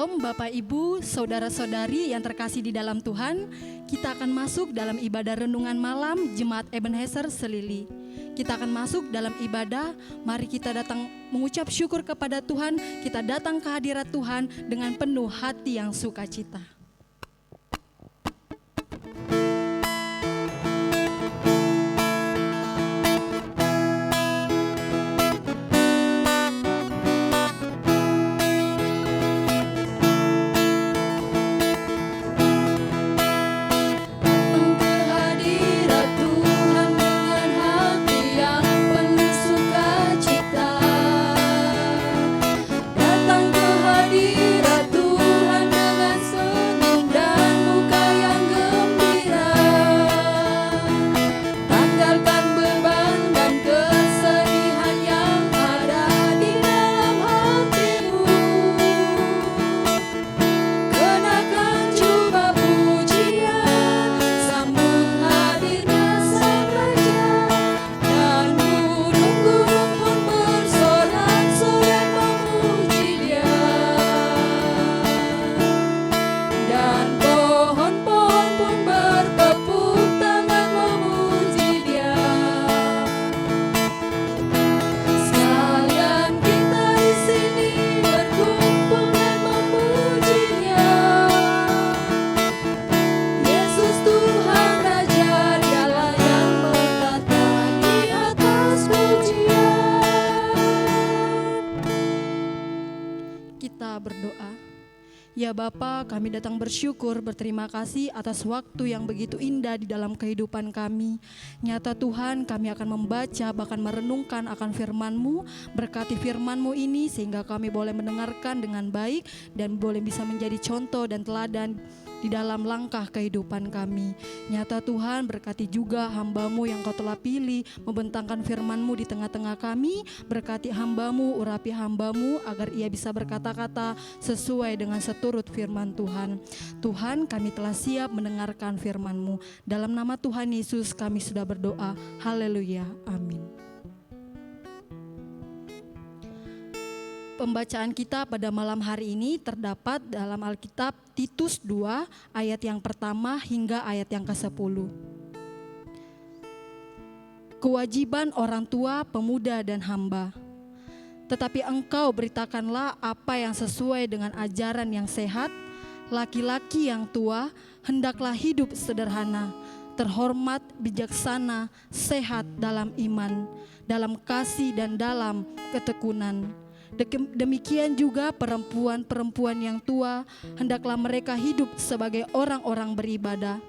Shalom Bapak Ibu, Saudara-saudari yang terkasih di dalam Tuhan. Kita akan masuk dalam ibadah renungan malam Jemaat Ebenezer Selili. Kita akan masuk dalam ibadah, mari kita datang mengucap syukur kepada Tuhan. Kita datang ke hadirat Tuhan dengan penuh hati yang sukacita. Ya Bapa, kami datang bersyukur, berterima kasih atas waktu yang begitu indah di dalam kehidupan kami. Nyata Tuhan, kami akan membaca bahkan merenungkan akan firman-Mu. Berkati firman-Mu ini sehingga kami boleh mendengarkan dengan baik dan boleh bisa menjadi contoh dan teladan di dalam langkah kehidupan kami. Nyata Tuhan, berkati juga hamba-Mu yang Kau telah pilih membentangkan firman-Mu di tengah-tengah kami. Berkati hamba-Mu, urapi hamba-Mu agar ia bisa berkata-kata sesuai dengan seturut firman Tuhan. Tuhan, kami telah siap mendengarkan firman-Mu. Dalam nama Tuhan Yesus kami sudah berdoa. Haleluya. Amin. Pembacaan kita pada malam hari ini terdapat dalam Alkitab Titus 2 ayat yang pertama hingga ayat yang ke-10. Kewajiban orang tua, pemuda dan hamba. Tetapi engkau beritakanlah apa yang sesuai dengan ajaran yang sehat. Laki-laki yang tua hendaklah hidup sederhana, terhormat, bijaksana, sehat dalam iman, dalam kasih dan dalam ketekunan. Demikian juga perempuan-perempuan yang tua, hendaklah mereka hidup sebagai orang-orang beribadah.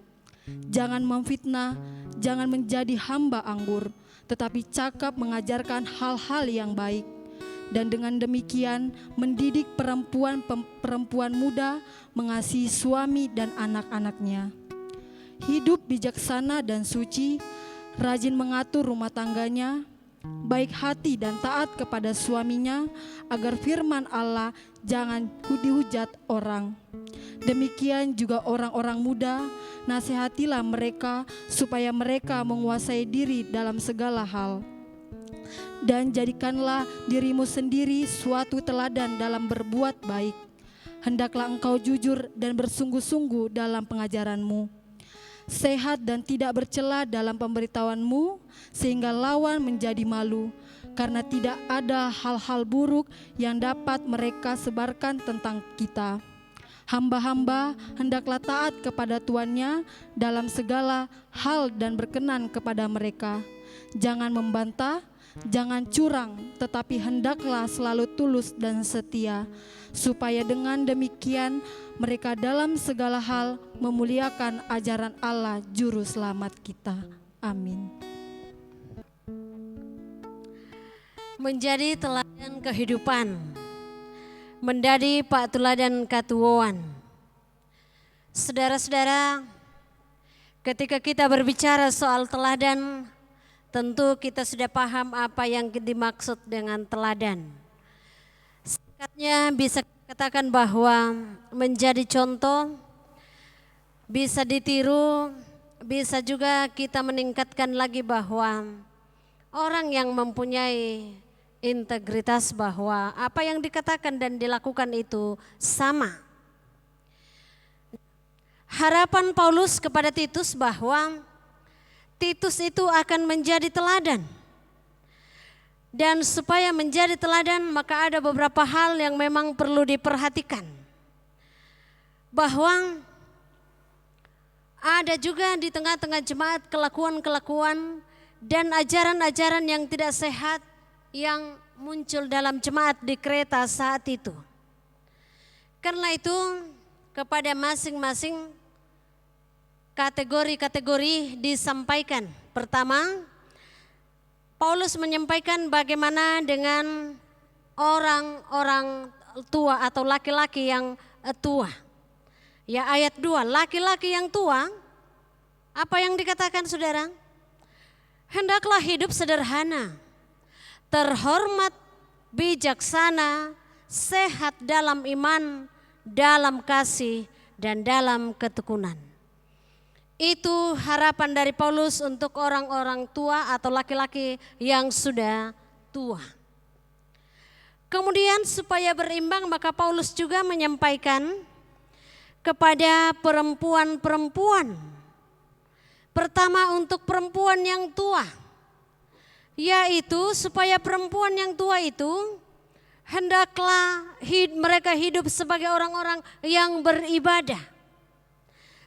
Jangan memfitnah, jangan menjadi hamba anggur, tetapi cakap mengajarkan hal-hal yang baik. Dan dengan demikian mendidik perempuan muda mengasihi suami dan anak-anaknya. Hidup bijaksana dan suci, rajin mengatur rumah tangganya, baik hati dan taat kepada suaminya, agar firman Allah jangan dihujat orang. Demikian juga orang-orang muda, nasihatilah mereka supaya mereka menguasai diri dalam segala hal. Dan jadikanlah dirimu sendiri suatu teladan dalam berbuat baik. Hendaklah engkau jujur dan bersungguh-sungguh dalam pengajaranmu, sehat dan tidak bercela dalam pemberitahuanmu, sehingga lawan menjadi malu, karena tidak ada hal-hal buruk yang dapat mereka sebarkan tentang kita. Hamba-hamba hendaklah taat kepada tuannya dalam segala hal dan berkenan kepada mereka. Jangan membantah, jangan curang, tetapi hendaklah selalu tulus dan setia, supaya dengan demikian mereka dalam segala hal memuliakan ajaran Allah Juru Selamat kita. Amin. Menjadi teladan kehidupan, menjadi pak teladan katuoan. Saudara-saudara, ketika kita berbicara soal teladan, tentu kita sudah paham apa yang dimaksud dengan teladan. Singkatnya bisa katakan bahwa menjadi contoh, bisa ditiru, bisa juga kita meningkatkan lagi bahwa orang yang mempunyai integritas bahwa apa yang dikatakan dan dilakukan itu sama harapan Paulus kepada Titus bahwa Titus itu akan menjadi teladan. Dan supaya menjadi teladan maka ada beberapa hal yang memang perlu diperhatikan. Bahwa ada juga di tengah-tengah jemaat kelakuan-kelakuan dan ajaran-ajaran yang tidak sehat yang muncul dalam jemaat di Kreta saat itu. Karena itu kepada masing-masing kategori-kategori disampaikan. Pertama, Paulus menyampaikan bagaimana dengan orang-orang tua atau laki-laki yang tua. Ya, ayat 2, laki-laki yang tua, apa yang dikatakan saudara? Hendaklah hidup sederhana, terhormat, bijaksana, sehat dalam iman, dalam kasih, dan dalam ketekunan. Itu harapan dari Paulus untuk orang-orang tua atau laki-laki yang sudah tua. Kemudian supaya berimbang maka Paulus juga menyampaikan kepada perempuan-perempuan. Pertama untuk perempuan yang tua, yaitu supaya perempuan yang tua itu hendaklah mereka hidup sebagai orang-orang yang beribadah.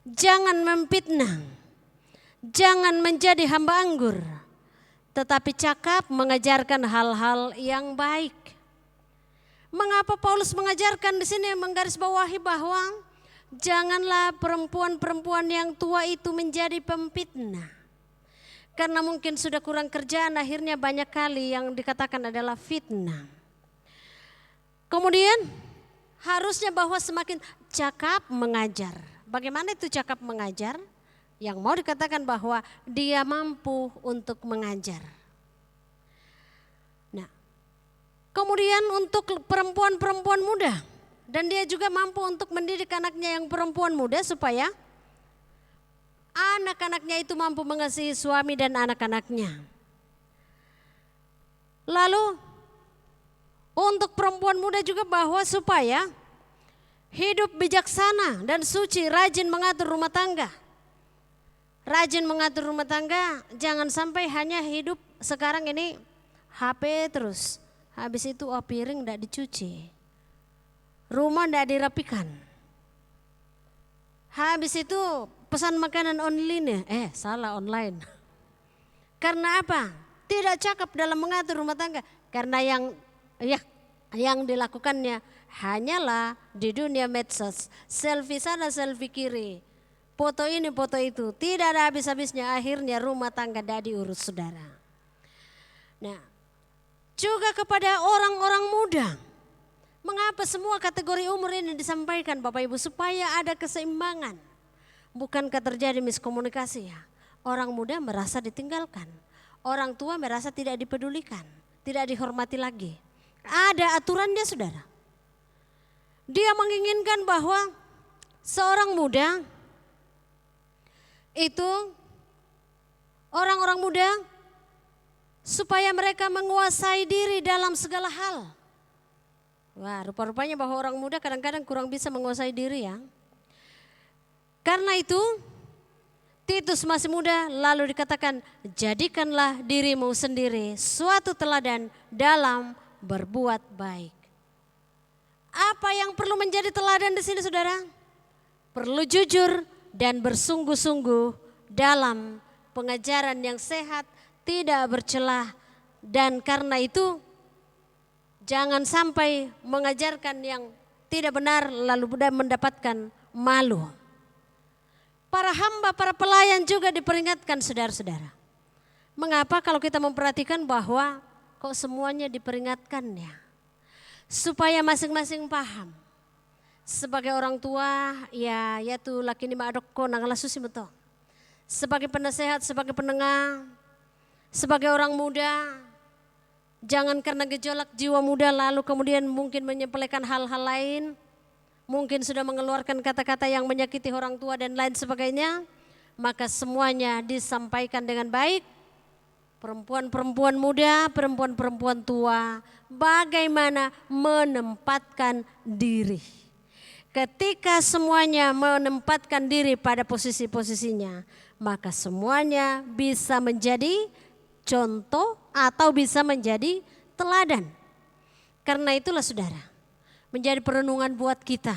Jangan memfitnah, jangan menjadi hamba anggur, tetapi cakap mengajarkan hal-hal yang baik. Mengapa Paulus mengajarkan di sini menggarisbawahi bahwa janganlah perempuan-perempuan yang tua itu menjadi pemfitnah. Karena mungkin sudah kurang kerjaan akhirnya banyak kali yang dikatakan adalah fitnah. Kemudian harusnya bahwa semakin cakap mengajar. Bagaimana itu cakap mengajar? Yang mau dikatakan bahwa dia mampu untuk mengajar. Nah, kemudian untuk perempuan-perempuan muda. Dan dia juga mampu untuk mendidik anaknya yang perempuan muda supaya anak-anaknya itu mampu mengasihi suami dan anak-anaknya. Lalu untuk perempuan muda juga bahwa supaya hidup bijaksana dan suci, rajin mengatur rumah tangga. Rajin mengatur rumah tangga, jangan sampai hanya hidup sekarang ini HP terus. Habis itu piring tidak dicuci. Rumah tidak dirapikan. Habis itu pesan makanan online salah online. Karena apa? Tidak cakap dalam mengatur rumah tangga. Karena yang dilakukannya hanyalah di dunia medsos. Selfie sana, selfie kiri. Foto ini, foto itu. Tidak ada habis-habisnya, akhirnya rumah tangga tidak diurus saudara. Nah, juga kepada orang-orang muda. Mengapa semua kategori umur ini disampaikan Bapak Ibu? Supaya ada keseimbangan. Bukankah terjadi miskomunikasi ya? Orang muda merasa ditinggalkan. Orang tua merasa tidak dipedulikan. Tidak dihormati lagi. Ada aturannya saudara. Dia menginginkan bahwa seorang muda itu orang-orang muda supaya mereka menguasai diri dalam segala hal. Wah, rupa-rupanya bahwa orang muda kadang-kadang kurang bisa menguasai diri ya. Karena itu Titus masih muda lalu dikatakan jadikanlah dirimu sendiri suatu teladan dalam berbuat baik. Apa yang perlu menjadi teladan di sini saudara? Perlu jujur dan bersungguh-sungguh dalam pengajaran yang sehat, tidak bercelah, dan karena itu jangan sampai mengajarkan yang tidak benar lalu mendapatkan malu. Para hamba, para pelayan juga diperingatkan saudara-saudara. Mengapa kalau kita memperhatikan bahwa kok semuanya diperingatkan ya? Supaya masing-masing paham. Sebagai orang tua ya tu laki ni maadokko nangala susi beto. Sebagai penasehat, sebagai penengah, sebagai orang muda, jangan karena gejolak jiwa muda lalu kemudian mungkin menyepelekan hal-hal lain. Mungkin sudah mengeluarkan kata-kata yang menyakiti orang tua dan lain sebagainya. Maka semuanya disampaikan dengan baik. Perempuan-perempuan muda, perempuan-perempuan tua, bagaimana menempatkan diri. Ketika semuanya menempatkan diri pada posisi-posisinya, maka semuanya bisa menjadi contoh atau bisa menjadi teladan. Karena itulah saudara, menjadi perenungan buat kita.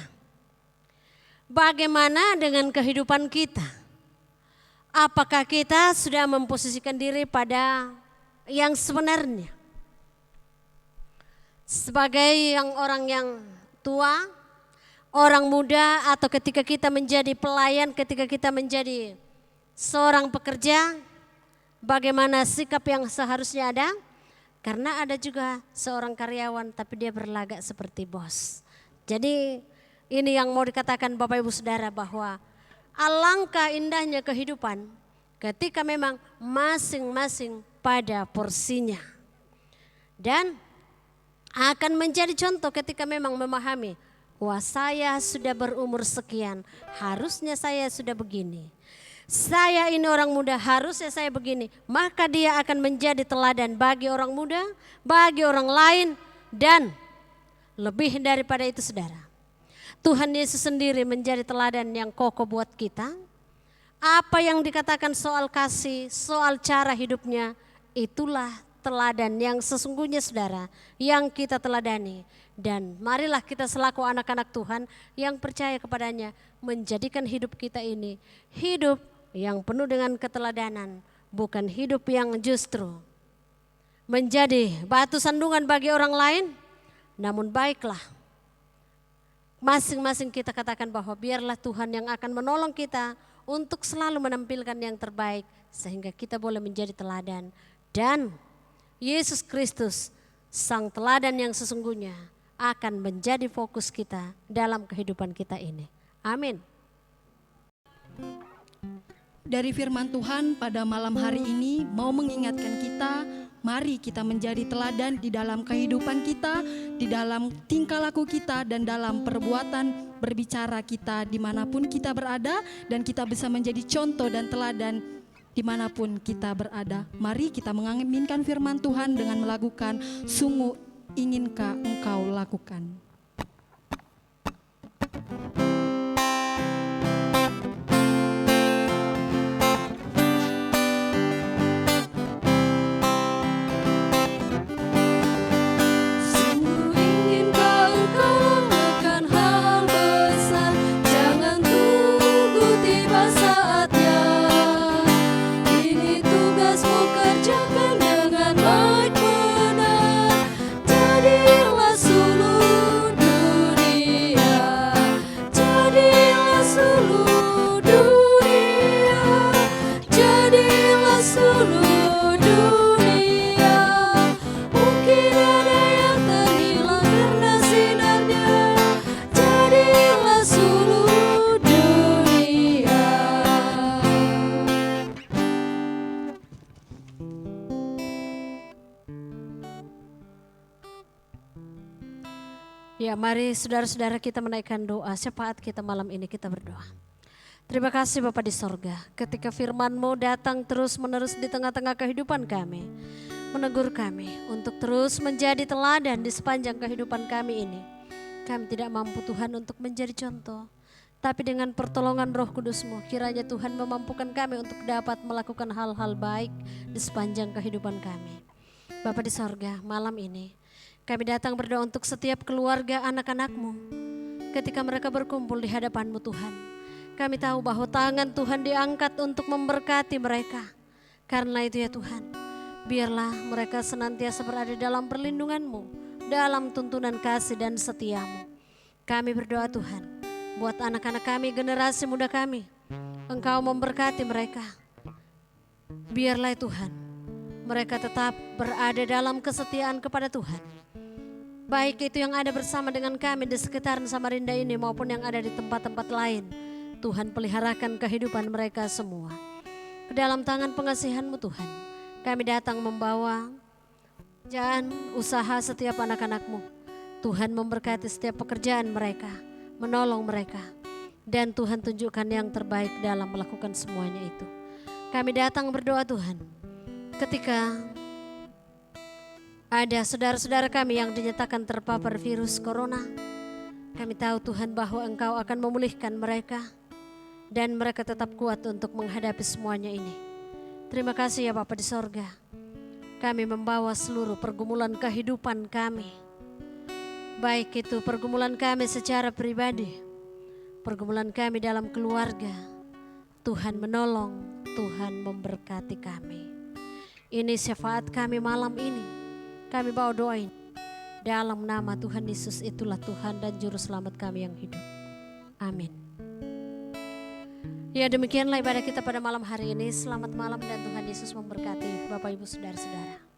Bagaimana dengan kehidupan kita? Apakah kita sudah memposisikan diri pada yang sebenarnya? Sebagai orang yang tua, orang muda, atau ketika kita menjadi pelayan, ketika kita menjadi seorang pekerja, bagaimana sikap yang seharusnya ada? Karena ada juga seorang karyawan tapi dia berlagak seperti bos. Jadi ini yang mau dikatakan Bapak Ibu Saudara, bahwa alangkah indahnya kehidupan ketika memang masing-masing pada porsinya. Dan akan menjadi contoh ketika memang memahami, wah saya sudah berumur sekian, harusnya saya sudah begini. Saya ini orang muda, harusnya saya begini. Maka dia akan menjadi teladan bagi orang muda, bagi orang lain, dan lebih daripada itu saudara, Tuhan Yesus sendiri menjadi teladan yang kokoh buat kita. Apa yang dikatakan soal kasih, soal cara hidupnya, itulah teladan yang sesungguhnya saudara, yang kita teladani. Dan marilah kita selaku anak-anak Tuhan yang percaya kepadanya, menjadikan hidup kita ini hidup yang penuh dengan keteladanan, bukan hidup yang justru menjadi batu sandungan bagi orang lain. Namun baiklah, masing-masing kita katakan bahwa biarlah Tuhan yang akan menolong kita untuk selalu menampilkan yang terbaik, sehingga kita boleh menjadi teladan. Dan Yesus Kristus, sang teladan yang sesungguhnya, akan menjadi fokus kita dalam kehidupan kita ini. Amin. Dari firman Tuhan pada malam hari ini mau mengingatkan kita, mari kita menjadi teladan di dalam kehidupan kita, di dalam tingkah laku kita, dan dalam perbuatan berbicara kita dimanapun kita berada, dan kita bisa menjadi contoh dan teladan dimanapun kita berada. Mari kita mengaminkan firman Tuhan dengan melakukan sungguh inginkah engkau lakukan. Ya, mari saudara-saudara kita menaikkan doa syafaat kita malam ini, kita berdoa. Terima kasih Bapa di sorga, ketika firman-Mu datang terus-menerus di tengah-tengah kehidupan kami, menegur kami untuk terus menjadi teladan di sepanjang kehidupan kami ini. Kami tidak mampu Tuhan untuk menjadi contoh, tapi dengan pertolongan Roh Kudus-Mu, kiranya Tuhan memampukan kami untuk dapat melakukan hal-hal baik di sepanjang kehidupan kami. Bapa di sorga, malam ini kami datang berdoa untuk setiap keluarga anak-anak-Mu. Ketika mereka berkumpul di hadapan-Mu Tuhan, kami tahu bahwa tangan Tuhan diangkat untuk memberkati mereka. Karena itu ya Tuhan, biarlah mereka senantiasa berada dalam perlindungan-Mu, dalam tuntunan kasih dan setia-Mu. Kami berdoa Tuhan, buat anak-anak kami, generasi muda kami, Engkau memberkati mereka. Biarlah Tuhan, mereka tetap berada dalam kesetiaan kepada Tuhan. Baik itu yang ada bersama dengan kami di sekitaran Samarinda ini maupun yang ada di tempat-tempat lain. Tuhan peliharakan kehidupan mereka semua. Ke dalam tangan pengasihan-Mu Tuhan, kami datang membawa pekerjaan usaha setiap anak-anak-Mu. Tuhan memberkati setiap pekerjaan mereka, menolong mereka. Dan Tuhan tunjukkan yang terbaik dalam melakukan semuanya itu. Kami datang berdoa Tuhan, ketika ada saudara-saudara kami yang dinyatakan terpapar virus corona, Kami tahu Tuhan bahwa Engkau akan memulihkan mereka dan mereka tetap kuat untuk menghadapi semuanya ini. Terima kasih ya Bapa di sorga. Kami membawa seluruh pergumulan kehidupan kami. Baik itu pergumulan kami secara pribadi, pergumulan kami dalam keluarga. Tuhan menolong, Tuhan memberkati kami. Ini syafaat kami malam ini. Kami bawa doain. Dalam nama Tuhan Yesus, itulah Tuhan dan Juru Selamat kami yang hidup. Amin. Ya, demikianlah ibadah kita pada malam hari ini. Selamat malam dan Tuhan Yesus memberkati Bapak Ibu Saudara-saudara.